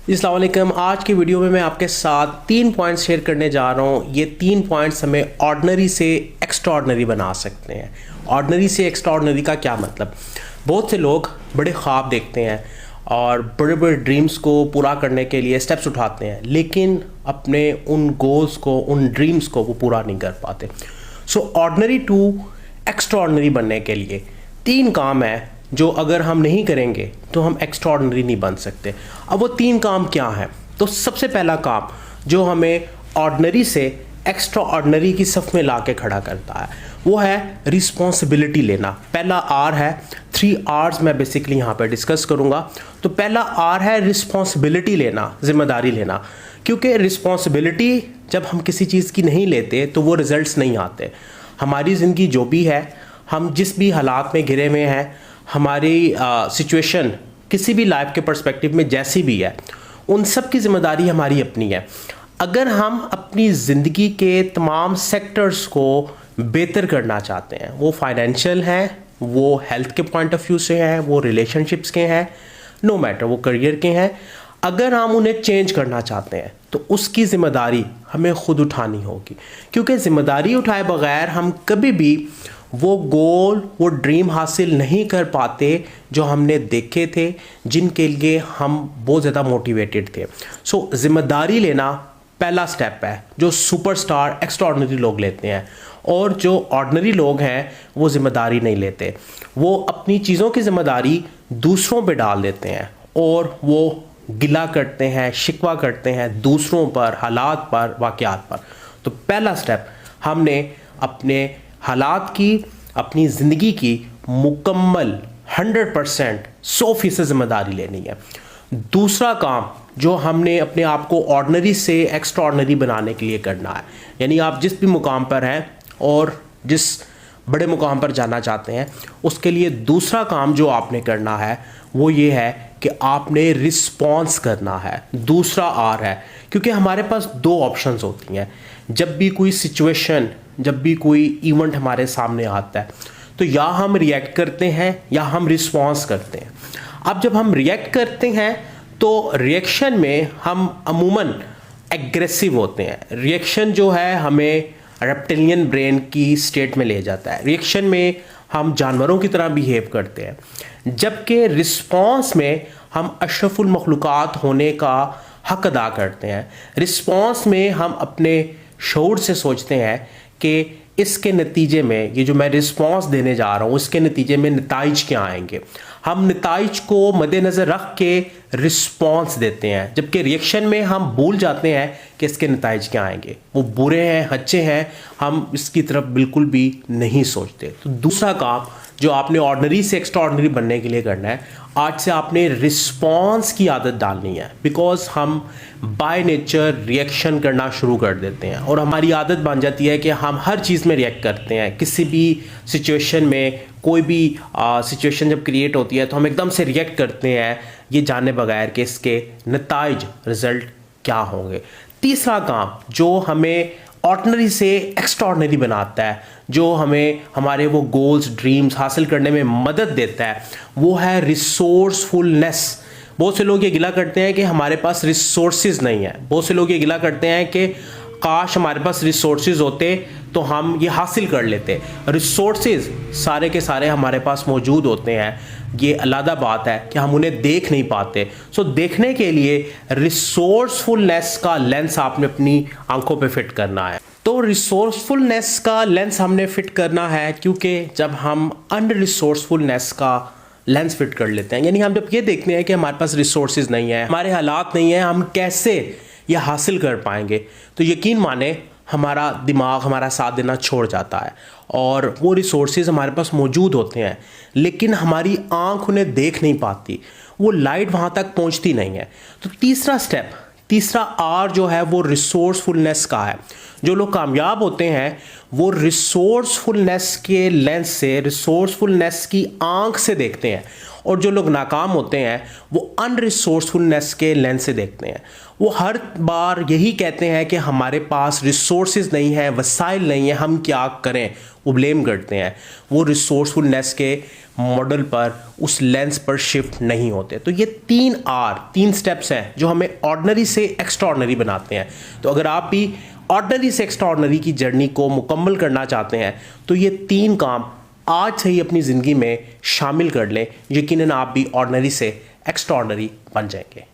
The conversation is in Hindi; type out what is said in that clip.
अस्सलाम वालेकुम। आज की वीडियो में मैं आपके साथ 3 पॉइंट्स शेयर करने जा रहा हूँ। ये 3 पॉइंट्स हमें ऑर्डिनरी से एक्स्ट्राऑर्डिनरी बना सकते हैं। ऑर्डिनरी से एक्स्ट्राऑर्डिनरी का क्या मतलब? बहुत से लोग बड़े ख्वाब देखते हैं और बड़े बड़े ड्रीम्स को पूरा करने के लिए स्टेप्स उठाते हैं, लेकिन अपने उन गोल्स को, उन ड्रीम्स को वो पूरा नहीं कर पाते। सो ऑर्डिनरी टू एक्स्ट्राऑर्डिनरी बनने के लिए 3 काम है जो अगर हम नहीं करेंगे तो हम एक्स्ट्राऑर्डिनरी नहीं बन सकते। अब वो 3 काम क्या हैं? तो सबसे पहला काम जो हमें ऑर्डिनरी से एक्स्ट्राऑर्डिनरी की सफ में ला के खड़ा करता है वो है रिस्पॉन्सिबिलिटी लेना। पहला आर है, 3 आर्स मैं बेसिकली यहाँ पर डिस्कस करूँगा। तो पहला आर है रिस्पॉन्सिबिलिटी लेना, जिम्मेदारी लेना। क्योंकि रिस्पॉन्सिबिलिटी जब हम किसी चीज़ की नहीं लेते तो वो रिजल्ट्स नहीं आते। हमारी ज़िंदगी जो भी है, हम जिस भी हालात में घिरे हुए हैं, हमारी सिचुएशन किसी भी लाइफ के पर्सपेक्टिव में जैसी भी है, उन सब की जिम्मेदारी हमारी अपनी है। अगर हम अपनी ज़िंदगी के तमाम सेक्टर्स को बेहतर करना चाहते हैं, वो फाइनेंशियल हैं, वो हेल्थ के पॉइंट ऑफ व्यू से हैं, वो रिलेशनशिप्स के हैं, नो मैटर वो करियर के हैं, अगर हम उन्हें चेंज करना चाहते हैं तो उसकी ज़िम्मेदारी हमें खुद उठानी होगी। क्योंकि ज़िम्मेदारी उठाए बगैर हम कभी भी वो गोल, वो ड्रीम हासिल नहीं कर पाते जो हमने देखे थे, जिनके लिए हम बहुत ज़्यादा मोटिवेटेड थे। सो ज़िम्मेदारी लेना पहला स्टेप है जो सुपरस्टार एक्स्ट्राऑर्डिनरी लोग लेते हैं, और जो ऑर्डिनरी लोग हैं वो ज़िम्मेदारी नहीं लेते। वो अपनी चीज़ों की ज़िम्मेदारी दूसरों पे डाल देते हैं और वो गिला करते हैं, शिकवा करते हैं दूसरों पर, हालात पर, वाक़यात पर। तो पहला स्टेप, हमने अपने हालात की, अपनी ज़िंदगी की मुकम्मल 100% 100% ज़िम्मेदारी लेनी है। दूसरा काम जो हमने अपने आप को ऑर्डिनरी से एक्स्ट्राऑर्डिनरी बनाने के लिए करना है, यानी आप जिस भी मुकाम पर हैं और जिस बड़े मुकाम पर जाना चाहते हैं, उसके लिए दूसरा काम जो आपने करना है वो ये है कि आपने रिस्पॉन्स करना है। दूसरा आर है, क्योंकि हमारे पास 2 ऑप्शंस होती हैं। जब भी कोई सिचुएशन, जब भी कोई इवेंट हमारे सामने आता है, तो या हम रिएक्ट करते हैं या हम रिस्पॉन्स करते हैं। अब जब हम रिएक्ट करते हैं तो रिएक्शन में हम अमूमन एग्रेसिव होते हैं। रिएक्शन जो है हमें रेप्टिलियन ब्रेन की स्टेट में ले जाता है। रिएक्शन में हम जानवरों की तरह बिहेव करते हैं, जबकि रिस्पॉन्स में हम अशरफुल मखलूक़ात होने का हक अदा करते हैं। रिस्पॉन्स में हम अपने शऊर से सोचते हैं कि इसके नतीजे में, ये जो मैं रिस्पॉन्स देने जा रहा हूँ, इसके नतीजे में नताइज क्या आएंगे। हम नताइज को मद्देनज़र रख के रिस्पॉन्स देते हैं, जबकि रिएक्शन में हम भूल जाते हैं कि इसके नताइज क्या आएंगे। वो बुरे हैं, अच्छे हैं, हम इसकी तरफ बिल्कुल भी नहीं सोचते। तो दूसरा काम जो आपने ऑर्डिनरी से एक्स्ट्राऑर्डिनरी बनने के लिए करना है, आज से आपने रिस्पॉन्स की आदत डालनी है। बिकॉज हम बाय नेचर रिएक्शन करना शुरू कर देते हैं और हमारी आदत बन जाती है कि हम हर चीज़ में रिएक्ट करते हैं। किसी भी सिचुएशन में, कोई भी सिचुएशन जब क्रिएट होती है तो हम एकदम से रिएक्ट करते हैं, ये जाने बगैर कि इसके नताइज, रिजल्ट क्या होंगे। तीसरा काम जो हमें ऑर्डिनरी से एक्स्ट्राऑर्डिनरी बनाता है, जो हमें हमारे वो गोल्स, ड्रीम्स हासिल करने में मदद देता है, वो है रिसोर्सफुलनेस। बहुत से लोग ये गिला करते हैं कि हमारे पास रिसोर्सेज नहीं है। बहुत से लोग ये गिला करते हैं कि काश हमारे पास रिसोर्सेज होते तो हम ये हासिल कर लेते। रिसोर्सेज सारे के सारे हमारे पास मौजूद होते हैं, ये अलग बात है कि हम उन्हें देख नहीं पाते। सो देखने के लिए रिसोर्सफुलनेस का लेंस आपने अपनी आंखों पे फिट करना है। तो रिसोर्सफुलनेस का लेंस हमने फिट करना है, क्योंकि जब हम अनरिसोर्सफुलनेस का लेंस फिट कर लेते हैं, यानी हम जब ये देखते हैं कि हमारे पास रिसोर्सेज नहीं है, हमारे हालात नहीं है, हम कैसे ये हासिल कर पाएंगे, तो यकीन माने हमारा दिमाग हमारा साथ देना छोड़ जाता है। और वो रिसोर्सेज हमारे पास मौजूद होते हैं, लेकिन हमारी आंख उन्हें देख नहीं पाती, वो लाइट वहाँ तक पहुँचती नहीं है। तो तीसरा स्टेप, तीसरा आर जो है वो रिसोर्सफुलनेस का है। जो लोग कामयाब होते हैं वो रिसोर्सफुलनेस के लेंस से, रिसोर्सफुलनेस की आंख से देखते हैं, और जो लोग नाकाम होते हैं वो अनरिसोर्सफुलनेस के लेंस से देखते हैं। वो हर बार यही कहते हैं कि हमारे पास रिसोर्सेज नहीं है, वसाइल नहीं है, हम क्या करें, वो ब्लेम करते हैं। वो रिसोर्सफुलनेस के मॉडल पर, उस लेंस पर शिफ्ट नहीं होते। तो ये 3 स्टेप्स हैं जो हमें ऑर्डिनरी से एक्स्ट्राऑर्डिनरी बनाते हैं। तो अगर आप भी ऑर्डिनरी से एक्स्ट्राऑर्डिनरी की जर्नी को मुकम्मल करना चाहते हैं तो ये 3 काम आज से ही अपनी ज़िंदगी में शामिल कर लें। यकीनन आप भी ऑर्डिनरी से एक्स्ट्राऑर्डिनरी बन जाएंगे।